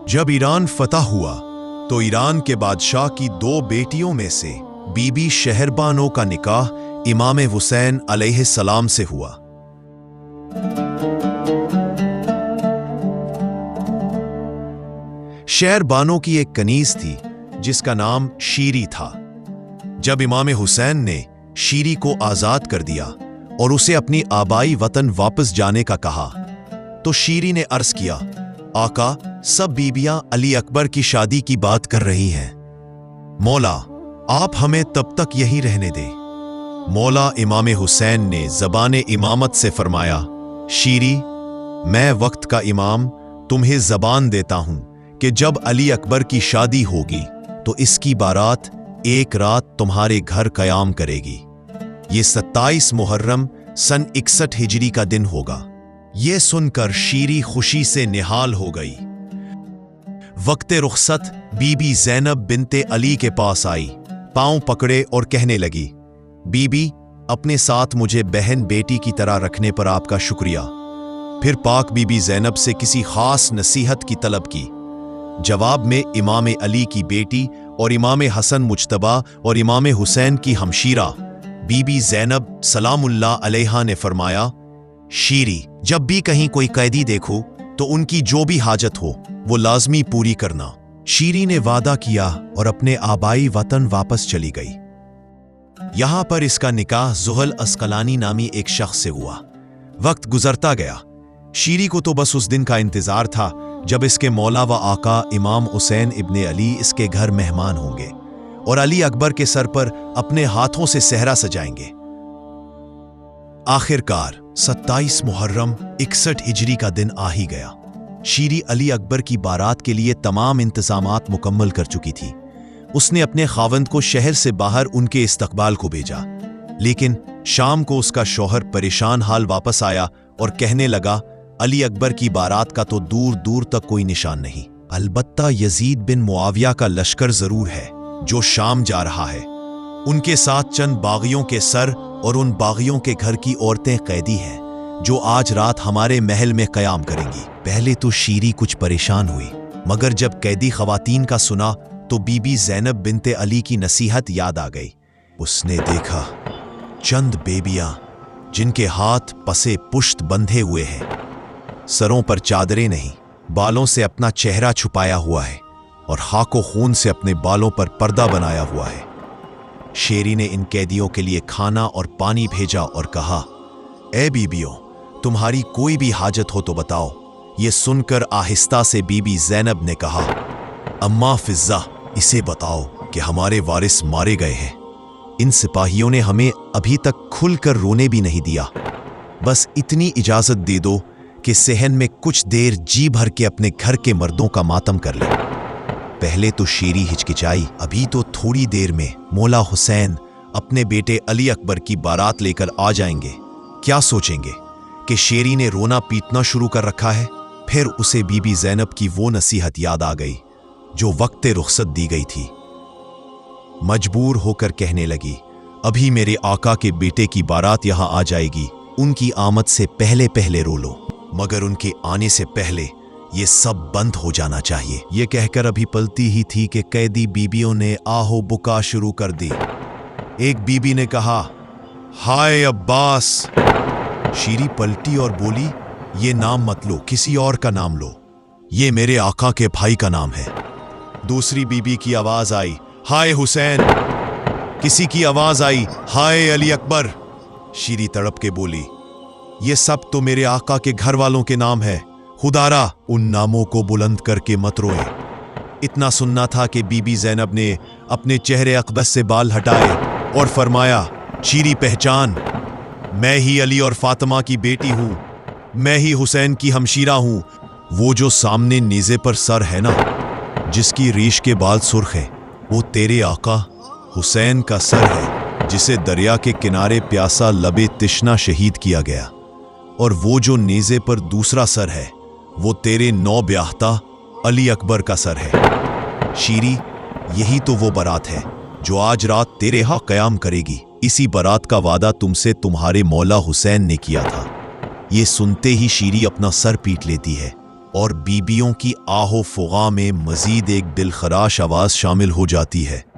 जब ईरान फतह हुआ तो ईरान के बादशाह की 2 बेटियों में से बीबी शहरबानो का निकाह इमाम हुसैन अलैहिस्सलाम से हुआ। शहरबानो की एक कनीज थी जिसका नाम शीरी था। जब इमाम हुसैन ने शीरी को आजाद कर दिया और उसे अपनी आबाई वतन वापस जाने का कहा तो शीरी ने अर्ज किया, आका, सब बीबियां अली अकबर की शादी की बात कर रही हैं। मौला, आप हमें तब तक यहीं रहने दें। मौला इमाम हुसैन ने ज़बान इमामत से फरमाया, शीरी, मैं वक्त का इमाम तुम्हें ज़बान देता हूं कि जब अली अकबर की शादी होगी तो इसकी बारात एक रात तुम्हारे घर कयाम करेगी। ये 27 मुहर्रम सन 61 हिजरी का दिन होगा। ये सुनकर शीरी खुशी से निहाल हो गई। वक्ते रुखसत बीबी ज़ैनब बिनते अली के पास आई, पांव पकड़े और कहने लगी, बीबी, अपने साथ मुझे बहन बेटी की तरह रखने पर आपका शुक्रिया। फिर पाक बीबी ज़ैनब से किसी खास नसीहत की तलब की। जवाब में इमाम अली की बेटी और इमाम हसन मुज्तबा और इमाम हुसैन की हमशीरा बीबी ज़ैनब सलामुल्लाह अलैहा ने फरमाया, शीरी, जब भी कहीं कोई कैदी देखो तो उनकी जो भी हाजत हो वो लाजमी पूरी करना। शीरी ने वादा किया और अपने आबाई वतन वापस चली गई। यहां पर इसका निकाह ज़ुहल अस्कलानी नामी एक शख्स से हुआ। वक्त गुजरता गया। शीरी को तो बस उस दिन का इंतजार था जब इसके मौला व आका इमाम हुसैन इब्ने अली इसके घर मेहमान होंगे और अली अकबर के सर पर अपने हाथों से सहरा सजाएंगे। आखिरकार 27 मुहर्रम 61 हिजरी का दिन आ ही गया। शीरी अली अकबर की बारात के लिए तमाम इंतजामात मुकम्मल कर चुकी थी। उसने अपने खावंद को शहर से बाहर उनके इस्तकबाल को भेजा, लेकिन शाम को उसका शौहर परेशान हाल वापस आया और कहने लगा, अली अकबर की बारात का तो दूर दूर तक कोई निशान नहीं। अलबत्ता यजीद बिन मुआविया का लश्कर जरूर है जो शाम जा रहा है। उनके साथ चंद बागियों के सर और उन बागियों के घर की औरतें कैदी हैं जो आज रात हमारे महल में कयाम करेंगी। पहले तो शीरी कुछ परेशान हुई, मगर जब कैदी खवातीन का सुना तो बीबी ज़ैनब बिनते अली की नसीहत याद आ गई। उसने देखा चंद बेबियां जिनके हाथ पसे पुश्त बंधे हुए हैं, सरों पर चादरें नहीं, बालों से अपना चेहरा छुपाया हुआ है और खाको खून से अपने बालों पर पर्दा बनाया हुआ है। शेरी ने इन कैदियों के लिए खाना और पानी भेजा और कहा, ए बीबियों, तुम्हारी कोई भी हाजत हो तो बताओ। ये सुनकर आहिस्ता से बीबी ज़ैनब ने कहा, अम्मा फिज़्ज़ा, इसे बताओ कि हमारे वारिस मारे गए हैं। इन सिपाहियों ने हमें अभी तक खुलकर रोने भी नहीं दिया। बस इतनी इजाजत दे दो कि सहन में कुछ देर जी भर के अपने घर के मर्दों का मातम कर ले। पहले तो शीरी हिचकिचाई, अभी तो थोड़ी देर में मौला हुसैन अपने बेटे अली अकबर की बारात लेकर आ जाएंगे। क्या सोचेंगे कि शेरी ने रोना पीटना शुरू कर रखा है। फिर उसे बीबी ज़ैनब की वो नसीहत याद आ गई जो वक्ते रुखसत दी गई थी। मजबूर होकर कहने लगी, अभी मेरे आका के बेटे की बारात यहां आ जाएगी, उनकी आमद से पहले पहले रो लो, मगर उनके आने से पहले ये सब बंद हो जाना चाहिए। ये कहकर अभी पलती ही थी कि कैदी बीबियों ने आहो बुका शुरू कर दी। एक बीबी ने कहा, हाय अब्बास। शीरी पलटी और बोली, ये नाम मत लो, किसी और का नाम लो, ये मेरे आका के भाई का नाम है। दूसरी बीबी की आवाज आई, हाय हुसैन। किसी की आवाज आई, हाय अली अकबर। शीरी तड़प के बोली, ये सब तो मेरे आका के घर वालों के नाम है, खुदारा उन नामों को बुलंद करके मत रोए। इतना सुनना था कि बीबी ज़ैनब ने अपने चेहरे अकबस से बाल हटाए और फरमाया, शीरी पहचान, मैं ही अली और फातिमा की बेटी हूं, मैं ही हुसैन की हमशीरा हूं। वो जो सामने नीजे पर सर है ना, जिसकी रीश के बाल सुर्ख हैं, वो तेरे आका हुसैन का सर है, जिसे दरिया के किनारे प्यासा लबे तिश्ना शहीद किया गया। और वो जो नीजे पर दूसरा सर है, वो तेरे नौ ब्याहता अली अकबर का सर है। शीरी, यही तो वो बारात है जो आज रात तेरे यहाँ कयाम करेगी। इसी बारात का वादा तुमसे तुम्हारे मौला हुसैन ने किया था। ये सुनते ही शीरी अपना सर पीट लेती है اور بیبیوں کی آہ و فغاں میں مزید ایک دلخراش آواز شامل ہو جاتی ہے۔